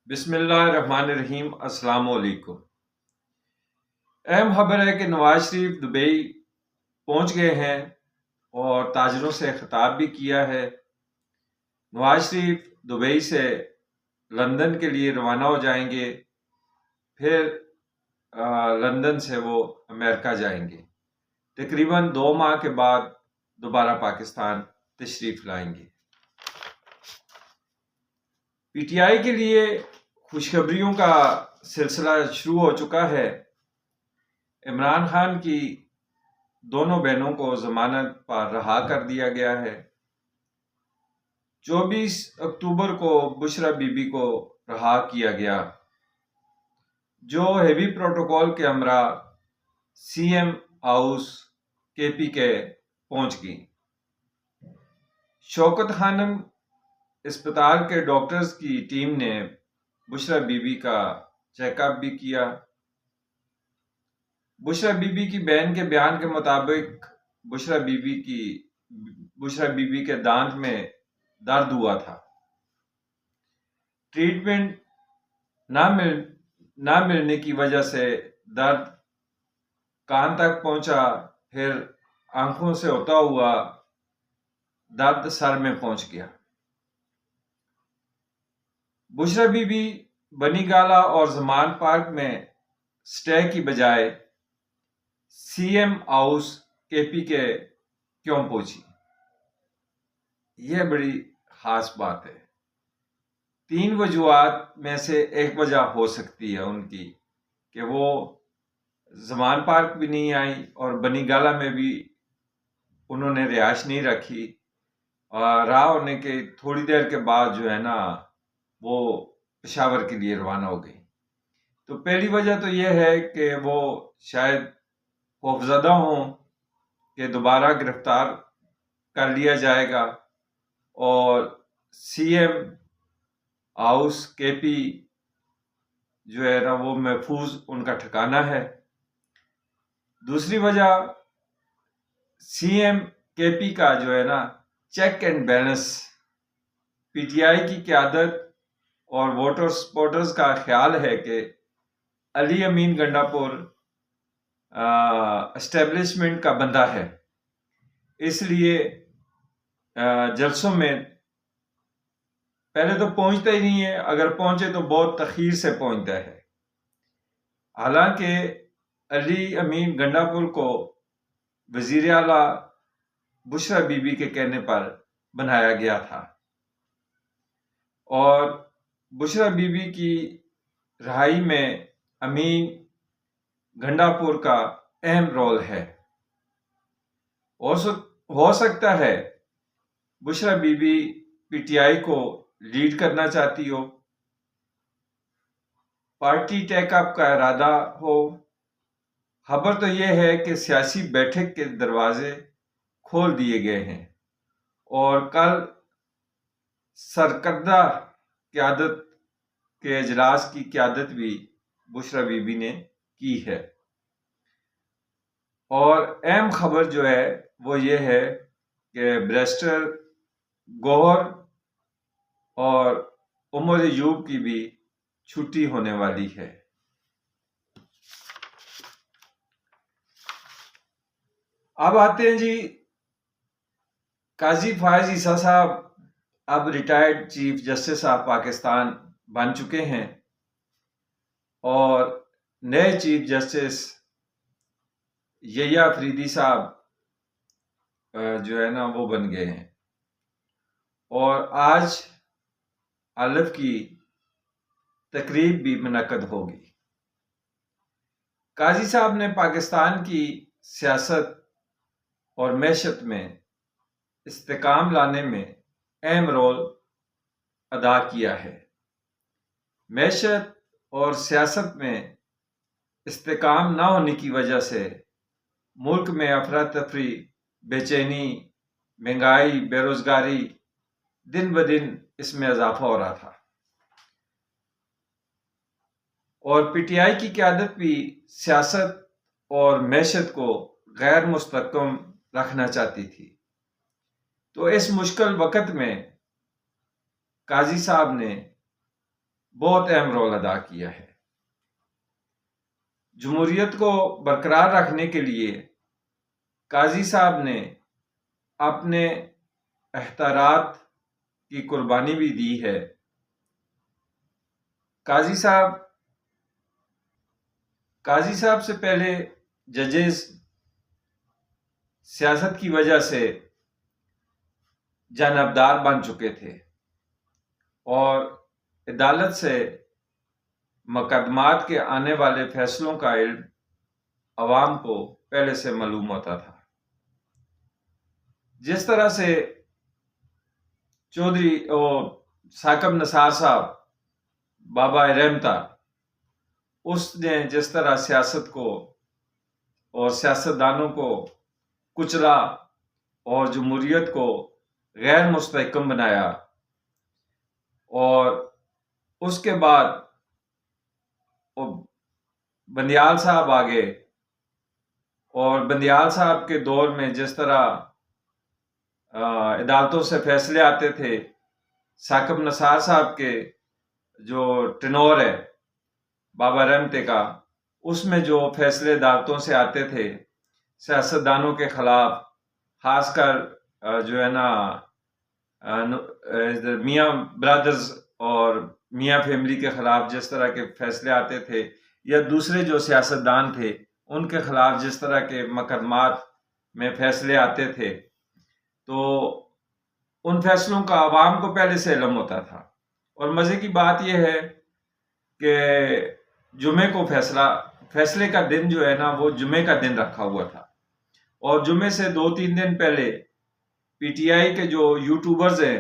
بسم اللہ الرحمن الرحیم۔ السلام علیکم۔ اہم خبر ہے کہ نواز شریف دبئی پہنچ گئے ہیں اور تاجروں سے خطاب بھی کیا ہے۔ نواز شریف دبئی سے لندن کے لیے روانہ ہو جائیں گے، پھر لندن سے وہ امریکہ جائیں گے۔ تقریباً 2 ماہ کے بعد دوبارہ پاکستان تشریف لائیں گے۔ پی ٹی آئی کے لیے خوشخبریوں کا سلسلہ شروع ہو چکا ہے۔ عمران خان کی دونوں بہنوں کو ضمانت پر رہا کر دیا گیا ہے۔ 24 اکتوبر کو بشرا بی بی کو رہا کیا گیا، جو ہیوی پروٹوکول کے ہمراہ سی ایم ہاؤس کے پہنچ گئی۔ شوکت خانم اسپتال کے ڈاکٹرز کی ٹیم نے بشرا بی بی کا چیک اپ بھی کیا۔ بشرا بی بی کی بہن کے بیان کے مطابق بشرا بی بی کے دانت میں درد ہوا تھا۔ ٹریٹمنٹ نہ ملنے کی وجہ سے درد کان تک پہنچا، پھر آنکھوں سے ہوتا ہوا درد سر میں پہنچ گیا۔ بشرا بی بی بنی گالا اور زمان پارک میں سٹے کی بجائے سی ایم ہاؤس کے کیوں پہنچی؟ یہ بڑی خاص بات ہے۔ 3 وجوہات میں سے ایک وجہ ہو سکتی ہے ان کی کہ وہ زمان پارک بھی نہیں آئی اور بنی گالا میں بھی انہوں نے رہائش نہیں رکھی، اور راہ ہونے کے تھوڑی دیر کے بعد جو ہے نا وہ پشاور کے لیے روانہ ہو گئی۔ تو پہلی وجہ تو یہ ہے کہ وہ شاید خوفزدہ ہوں کہ دوبارہ گرفتار کر لیا جائے گا، اور سی ایم ہاؤس کے پی جو ہے نا وہ محفوظ ان کا ٹھکانہ ہے۔ دوسری وجہ سی ایم کے پی کا جو ہے نا check and balance, P T آئی کی قیادت اور ووٹرز کا خیال ہے کہ علی امین گنڈا پور اسٹیبلشمنٹ کا بندہ ہے، اس لیے جلسوں میں پہلے تو پہنچتا ہی نہیں ہے، اگر پہنچے تو بہت تاخیر سے پہنچتا ہے۔ حالانکہ علی امین گنڈا پور کو وزیر اعلیٰ بشرا بی بی کے کہنے پر بنایا گیا تھا، اور بشرا بی بی کی رہائی میں امین گنڈا پور کا اہم رول ہے۔ ہو سکتا ہے Bushra Bibi P T I کو لیڈ کرنا چاہتی ہو، پارٹی ٹیک اپ کا ارادہ ہو۔ خبر تو یہ ہے کہ سیاسی بیٹھک کے دروازے کھول دیے گئے ہیں، اور کل سرکردہ قیادت کے اجلاس کی قیادت بھی بشرا بی بی نے کی ہے۔ اور اہم خبر جو ہے وہ یہ ہے کہ بیرسٹر گوہر اور عمر ایوب کی بھی چھٹی ہونے والی ہے۔ اب آتے ہیں جی، قاضی فائز عیسیٰ صاحب اب retired chief justice of Pakistan بن چکے ہیں، اور نئے چیف جسٹس یحییٰ فریدی صاحب جو ہے نا وہ بن گئے ہیں، اور آج حلف کی تقریب بھی منعقد ہوگی۔ قاضی صاحب نے پاکستان کی سیاست اور معیشت میں استحکام لانے میں اہم رول ادا کیا ہے۔ معیشت اور سیاست میں استحکام نہ ہونے کی وجہ سے ملک میں افراتفری، بے چینی، مہنگائی، بے روزگاری دن بدن اس میں اضافہ ہو رہا تھا، اور پی ٹی آئی کی قیادت بھی سیاست اور معیشت کو غیر مستحکم رکھنا چاہتی تھی۔ تو اس مشکل وقت میں قاضی صاحب نے بہت اہم رول ادا کیا ہے۔ جمہوریت کو برقرار رکھنے کے لیے قاضی صاحب نے اپنے اختیارات کی قربانی بھی دی ہے۔ قاضی صاحب سے پہلے ججز سیاست کی وجہ سے جانبدار بن چکے تھے اور عدالت سے مقدمات کے آنے والے فیصلوں کا علم عوام کو پہلے سے معلوم ہوتا تھا۔ جس طرح سے چودھری اور ثاقب نثار صاحب بابا رحمتہ، اس نے جس طرح سیاست کو اور سیاستدانوں کو کچلا اور جمہوریت کو غیر مستحکم بنایا، اور اس کے بعد بندیال صاحب آگے، اور بندیال صاحب کے دور میں جس طرح عدالتوں سے فیصلے آتے تھے، ثاقب نثار صاحب کے جو ٹنور ہے بابا رحمتے کا، اس میں جو فیصلے عدالتوں سے آتے تھے سیاستدانوں کے خلاف، خاص کر جو ہے نا میاں برادرز اور میاں فیملی کے خلاف جس طرح کے فیصلے آتے تھے، یا دوسرے جو سیاستدان تھے ان کے خلاف جس طرح کے مقدمات میں فیصلے آتے تھے، تو ان فیصلوں کا عوام کو پہلے سے علم ہوتا تھا۔ اور مزے کی بات یہ ہے کہ جمعے کو فیصلے کا دن جو ہے نا وہ جمعے کا دن رکھا ہوا تھا، اور جمعے سے 2-3 دن پہلے پی ٹی آئی کے جو یوٹیوبرز ہیں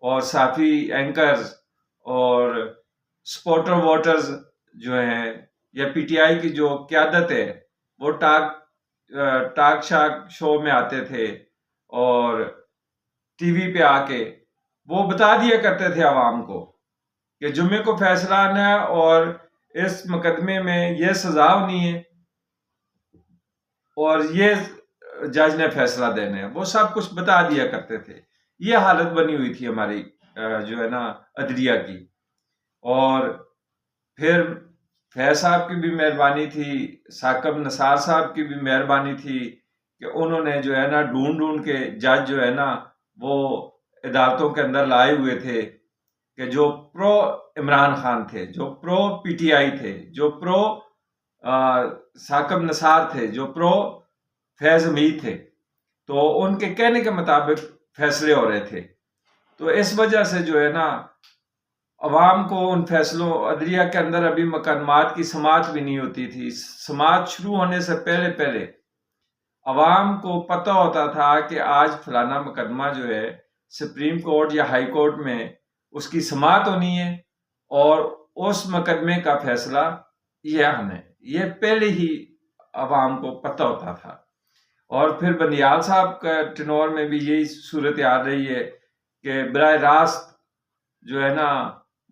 اور صحافی اینکرز اور سپورٹر ووٹرز جو ہیں، یا پی ٹی آئی کی جو قیادت ہے، وہ ٹاک شاک شو میں آتے تھے اور ٹی وی پہ آ کے وہ بتا دیا کرتے تھے عوام کو کہ جمعے کو فیصلہ آنا ہے اور اس مقدمے میں یہ سزا ہونی ہے اور یہ جج نے فیصلہ دینا ہے، وہ سب کچھ بتا دیا کرتے تھے۔ یہ حالت بنی ہوئی تھی ہماری جو ہے نا عدلیہ کی۔ اور پھر فیض صاحب کی بھی مہربانی تھی، ثاقب نثار صاحب کی بھی مہربانی تھی کہ انہوں نے جو ہے نا ڈھونڈ کے جج جو ہے نا وہ عدالتوں کے اندر لائے ہوئے تھے کہ جو پرو عمران خان تھے، جو پرو پی ٹی آئی تھے، جو پرو ثاقب نثار تھے، جو پرو فیض حمید تھے، تو ان کے کہنے کے مطابق فیصلے ہو رہے تھے۔ تو اس وجہ سے جو ہے نا عوام کو ان فیصلوں، عدلیہ کے اندر ابھی مقدمات کی سماعت بھی نہیں ہوتی تھی، سماعت شروع ہونے سے پہلے عوام کو پتہ ہوتا تھا کہ آج فلانا مقدمہ جو ہے سپریم کورٹ یا ہائی کورٹ میں اس کی سماعت ہونی ہے اور اس مقدمے کا فیصلہ یہ ہمیں، یہ پہلے ہی عوام کو پتہ ہوتا تھا۔ اور پھر بندیال صاحب کا ٹنور میں بھی یہی صورتحال رہی ہے کہ براہ راست جو ہے نا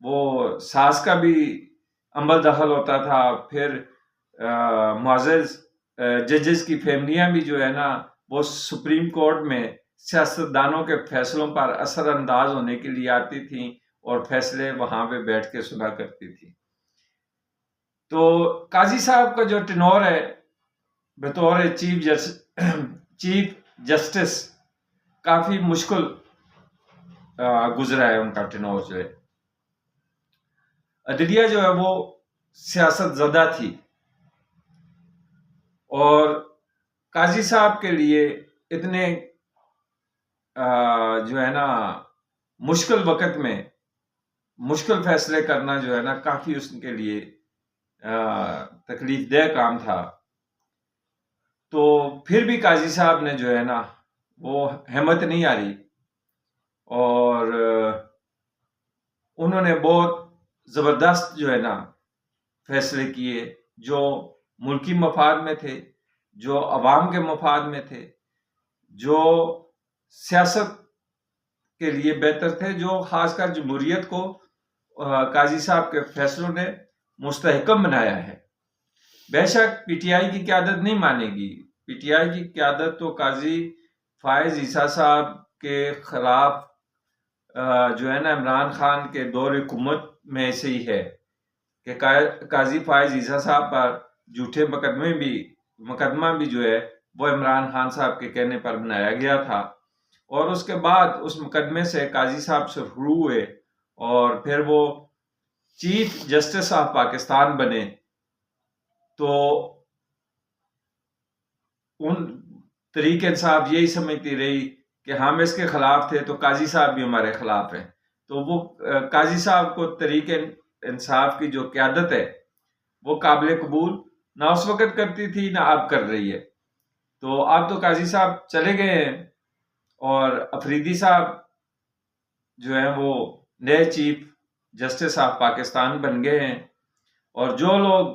وہ ساز کا بھی عمل دخل ہوتا تھا، پھر معزز ججز کی فیملیاں بھی جو ہے نا وہ سپریم کورٹ میں سیاستدانوں کے فیصلوں پر اثر انداز ہونے کے لیے آتی تھیں اور فیصلے وہاں پہ بیٹھ کے سنا کرتی تھی۔ تو قاضی صاحب کا جو ٹنور ہے بطور چیف جسٹس کافی مشکل گزرا ہے، ان کا ٹنور جو ہے۔ عدلیہ جو ہے وہ سیاست زدہ تھی، اور قاضی صاحب کے لیے اتنے جو ہے نا مشکل وقت میں مشکل فیصلے کرنا جو ہے نا کافی اس کے لیے تکلیف دہ کام تھا۔ تو پھر بھی قاضی صاحب نے جو ہے نا وہ ہمت نہیں ہاری، اور انہوں نے بہت زبردست جو ہے نا فیصلے کیے جو ملکی مفاد میں تھے، جو عوام کے مفاد میں تھے، جو سیاست کے لیے بہتر تھے، جو خاص کر جمہوریت کو قاضی صاحب کے فیصلوں نے مستحکم بنایا ہے۔ بے شک پی ٹی آئی کی قیادت نہیں مانے گی، پی ٹی آئی کی قیادت تو قاضی فائز عیسیٰ صاحب کے خلاف جو ہے نا عمران خان کے دور حکومت میں سے ہی ہے کہ قاضی فائز عیسیٰ صاحب پر جھوٹے مقدمہ بھی جو ہے وہ عمران خان صاحب کے کہنے پر بنایا گیا تھا، اور اس کے بعد اس مقدمے سے قاضی صاحب سے رجوع ہوئے اور پھر وہ چیف جسٹس آف پاکستان بنے۔ تو ان تحریک انصاف یہی سمجھتی رہی کہ ہم اس کے خلاف تھے تو قاضی صاحب بھی ہمارے خلاف ہیں، تو وہ قاضی صاحب کو تحریک انصاف کی جو قیادت ہے وہ قابل قبول نہ اس وقت کرتی تھی نہ اب کر رہی ہے۔ تو اب تو قاضی صاحب چلے گئے ہیں اور افریدی صاحب جو ہیں وہ نئے چیف جسٹس آف پاکستان بن گئے ہیں، اور جو لوگ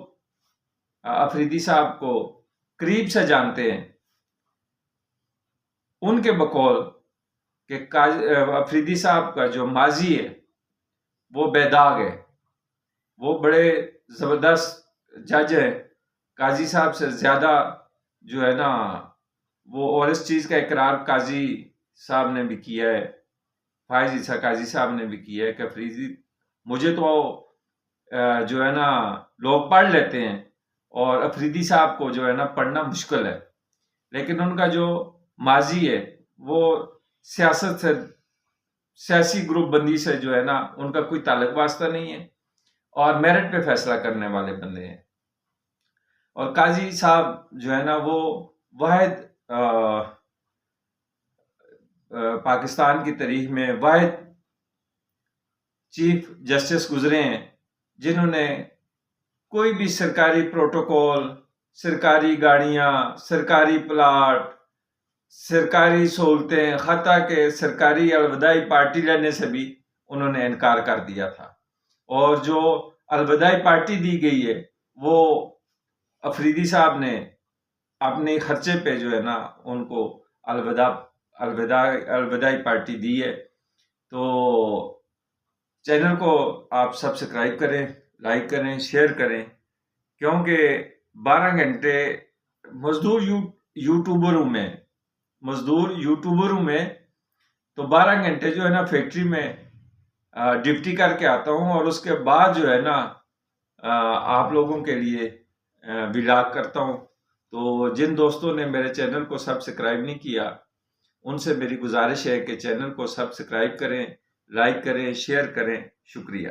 افریدی صاحب کو قریب سے جانتے ہیں ان کے بقول کہ افریدی صاحب کا جو ماضی ہے وہ بے داغ ہے، وہ بڑے زبردست جج ہے، قاضی صاحب سے زیادہ جو ہے نا وہ، اور اس چیز کا اقرار قاضی صاحب نے بھی کیا ہے، فائز عیسیٰ قاضی صاحب نے بھی کیا ہے کہ افریدی، مجھے تو جو ہے نا لوگ پڑھ لیتے ہیں اور افریدی صاحب کو جو ہے نا پڑھنا مشکل ہے، لیکن ان کا جو ماضی ہے وہ سیاست سے، سیاسی گروپ بندی سے جو ہے نا ان کا کوئی تعلق واسطہ نہیں ہے، اور میرٹ پہ فیصلہ کرنے والے بندے ہیں۔ اور قاضی صاحب جو ہے نا وہ واحد پاکستان کی تاریخ میں واحد چیف جسٹس گزرے ہیں جنہوں نے کوئی بھی سرکاری پروٹوکول، سرکاری گاڑیاں، سرکاری پلاٹ، سرکاری سہولتیں، حتیٰ کہ سرکاری الوداعی پارٹی لینے سے بھی انہوں نے انکار کر دیا تھا، اور جو الوداعی پارٹی دی گئی ہے وہ افریدی صاحب نے اپنے خرچے پہ جو ہے نا ان کو الوداعی پارٹی دی ہے۔ تو چینل کو آپ سبسکرائب کریں، لائک کریں، شیئر کریں، کیونکہ 12 گھنٹے مزدور یوٹیوبروں میں تو 12 گھنٹے جو ہے نا فیکٹری میں ڈیوٹی کر کے آتا ہوں، اور اس کے بعد جو ہے نا آپ لوگوں کے لیے ولاگ کرتا ہوں۔ تو جن دوستوں نے میرے چینل کو سبسکرائب نہیں کیا ان سے میری گزارش ہے کہ چینل کو سبسکرائب کریں، لائک کریں، شیئر کریں۔ شکریہ۔